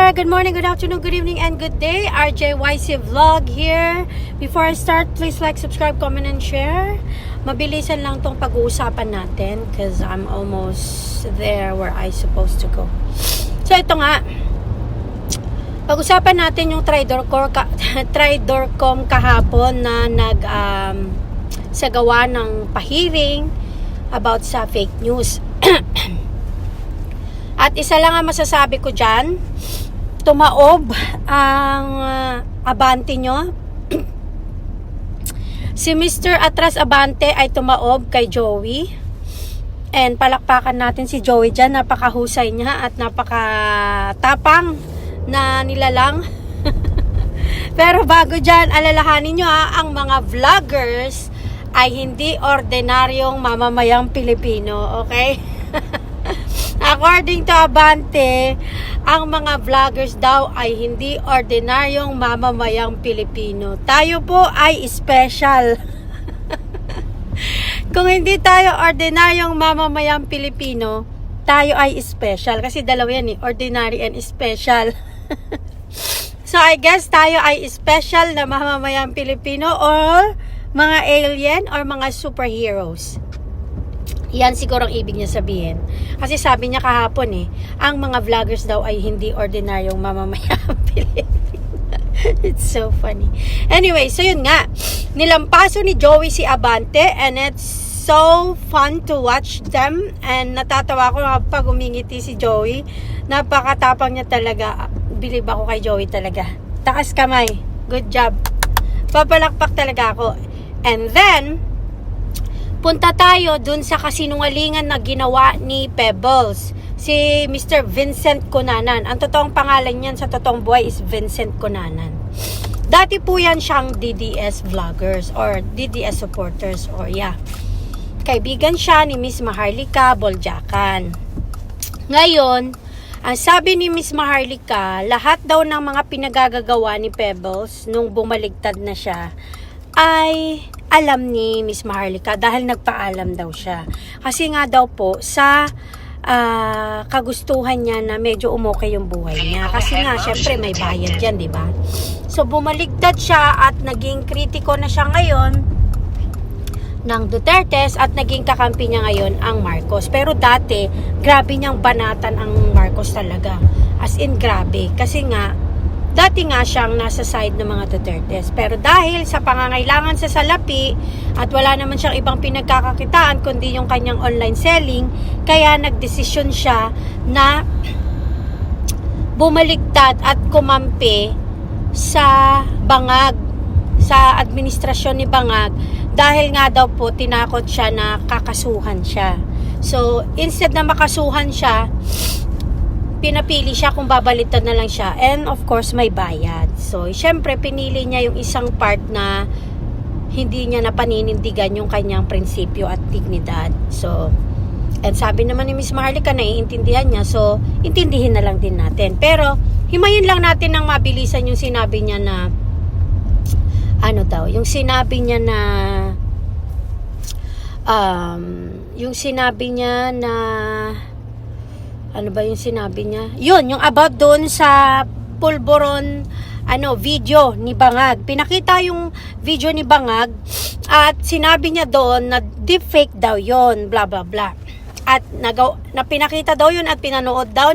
there! Good morning, good afternoon, good evening, and good day. RJYC Vlog here. Before I start, please like, subscribe, comment, and share. Mabilisan lang tong pag-uusapan natin because I'm almost there where I supposed to go. So ito nga, pag-usapan natin yung Tridorcom kahapon na sagawa ng pahiring about sa fake news. At isa lang ang masasabi ko dyan, tumaob ang abante nyo. Si Mr. Atras Abante ay tumaob kay Joey. And palakpakan natin si Joey dyan. Napakahusay niya at napakatapang na nilalang. Pero bago dyan, alalahanin nyo ang mga vloggers ay hindi ordinaryong mamamayang Pilipino. Okay? According to Abante, ang mga vloggers daw ay hindi ordinaryong mamamayang Pilipino. Tayo po ay special. Kung hindi tayo ordinaryong mamamayang Pilipino, tayo ay special. Kasi dalawa yan ordinary and special. So I guess tayo ay special na mamamayang Pilipino or mga alien or mga superheroes. Yan siguro ang ibig niya sabihin. Kasi sabi niya kahapon ang mga vloggers daw ay hindi ordinaryong mamamayang Pilipino. It's so funny. Anyway, so yun nga. Nilampaso ni Joey si Abante and it's so fun to watch them. And natatawa ko pag umingiti si Joey. Napakatapang niya talaga. Believe ako kay Joey talaga. Taas kamay. Good job. Papalakpak talaga ako. And then, punta tayo dun sa kasinungalingan na ginawa ni Pebbles. Si Mr. Vincent Cunanan. Ang totoong pangalan niyan sa totoong buhay is Vincent Cunanan. Dati po yan siyang DDS vloggers or DDS supporters or kaibigan siya ni Miss Maharlika Boljacan. Ngayon, ang sabi ni Miss Maharlika, lahat daw ng mga pinagagagawa ni Pebbles nung bumaligtad na siya ay alam ni Miss Maharlika dahil nagpaalam daw siya. Kasi nga daw po sa kagustuhan niya na medyo umokay yung buhay niya. Kasi nga syempre may bayad yan, di ba? So bumaligtad siya at naging kritiko na siya ngayon ng Dutertes at naging kakampi niya ngayon ang Marcos. Pero dati, grabe niyang banatan ang Marcos talaga. As in grabe. Kasi nga dati nga siyang nasa side ng mga Dutertes. Pero dahil sa pangangailangan sa salapi at wala naman siyang ibang pinagkakakitaan kundi yung kanyang online selling, kaya nagdesisyon siya na bumaligtad at kumampi sa Bangag, sa administrasyon ni Bangag dahil nga daw po tinakot siya na kakasuhan siya. So, instead na makasuhan siya, pinapili siya kung babaliktad na lang siya. And of course, may bayad. So, syempre, pinili niya yung isang part na hindi niya napaninindigan yung kanyang prinsipyo at dignidad. So, and sabi naman ni Miss Maharlika, naiintindihan niya. So, intindihin na lang din natin. Pero, himayin lang natin ng mabilisan yung sinabi niya na yung sinabi niya na yung sinabi niya na ano ba yung sinabi niya? Yun, yung about doon sa pulburon video ni Bangag. Pinakita yung video ni Bangag at sinabi niya doon na deepfake daw yon, blah blah blah. At pinakita daw yun at pinanood daw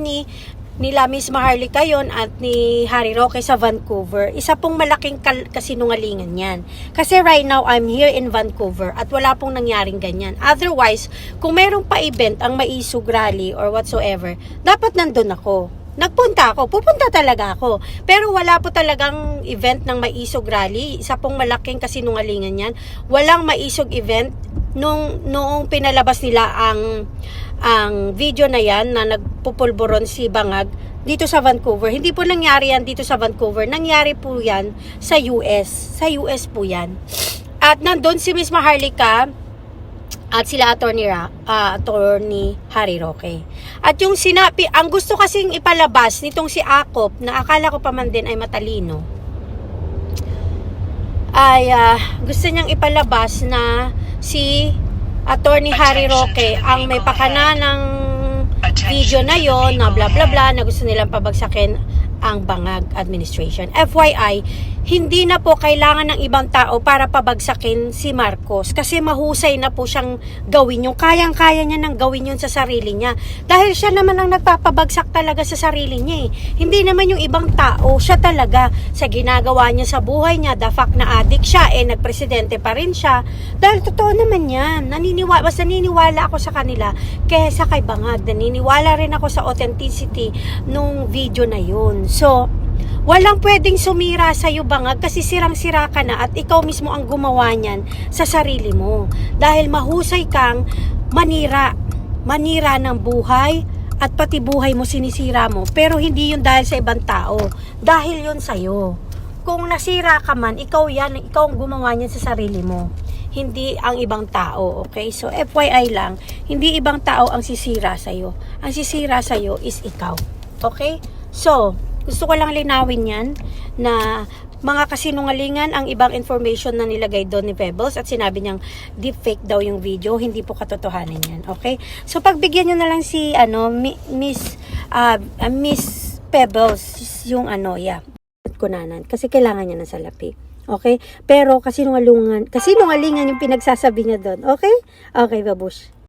nila Miss Maharlika yon at ni Harry Roque sa Vancouver. Isa pong malaking kasinungalingan yan. Kasi right now, I'm here in Vancouver at wala pong nangyaring ganyan. Otherwise, kung merong pa-event ang Maisog Rally or whatsoever, dapat nandun ako. Nagpunta ako. Pupunta talaga ako. Pero wala po talagang event ng Maisog Rally. Isa pong malaking kasinungalingan yan. Walang Maisog event noong pinalabas nila ang video na yan na nagpupulburon si Bangag dito sa Vancouver. Hindi po nangyari yan dito sa Vancouver. Nangyari po yan sa US. Sa US po yan. At nandun si Miss Maharlika at sila attorney Harry Roque. At yung sinabi, ang gusto kasing ipalabas nitong si Akop, na akala ko pa man din ay matalino, ay gusto niyang ipalabas na si Attorney Harry Roque ang may pakana ng video na yon na bla bla bla na gusto nilang pabagsakin ang Bangag administration. FYI, hindi na po kailangan ng ibang tao para pabagsakin si Marcos kasi mahusay na po siyang gawin yung kayang-kaya niya nang gawin yun sa sarili niya. Dahil siya naman ang nagpapabagsak talaga sa sarili niya eh. Hindi naman yung ibang tao, siya talaga sa ginagawa niya sa buhay niya, the fact na addict siya, nagpresidente pa rin siya. Dahil totoo naman yan. Mas naniniwala ako sa kanila kaysa kay Bangag. Naniniwala rin ako sa authenticity nung video na yun. So, walang pwedeng sumira sa'yo, Bangag, kasi sirang-sira ka na at ikaw mismo ang gumawa niyan sa sarili mo. Dahil mahusay kang manira ng buhay at pati buhay mo sinisira mo. Pero hindi yun dahil sa ibang tao. Dahil yun sa'yo. Kung nasira ka man, ikaw ang gumawa niyan sa sarili mo. Hindi ang ibang tao, okay? So, FYI lang, hindi ibang tao ang sisira sa'yo. Ang sisira sa'yo is ikaw. Okay? So, gusto ko lang linawin yan na mga kasinungalingan ang ibang information na nilagay doon ni Pebbles at sinabi niyang deepfake daw yung video. Hindi po katotohanan yan. Okay? So, pagbigyan nyo na lang si Miss Pebbles yung kunanan kasi kailangan niya ng salapi. Okay? Pero kasinungalingan yung pinagsasabi niya doon. Okay? Okay, babush.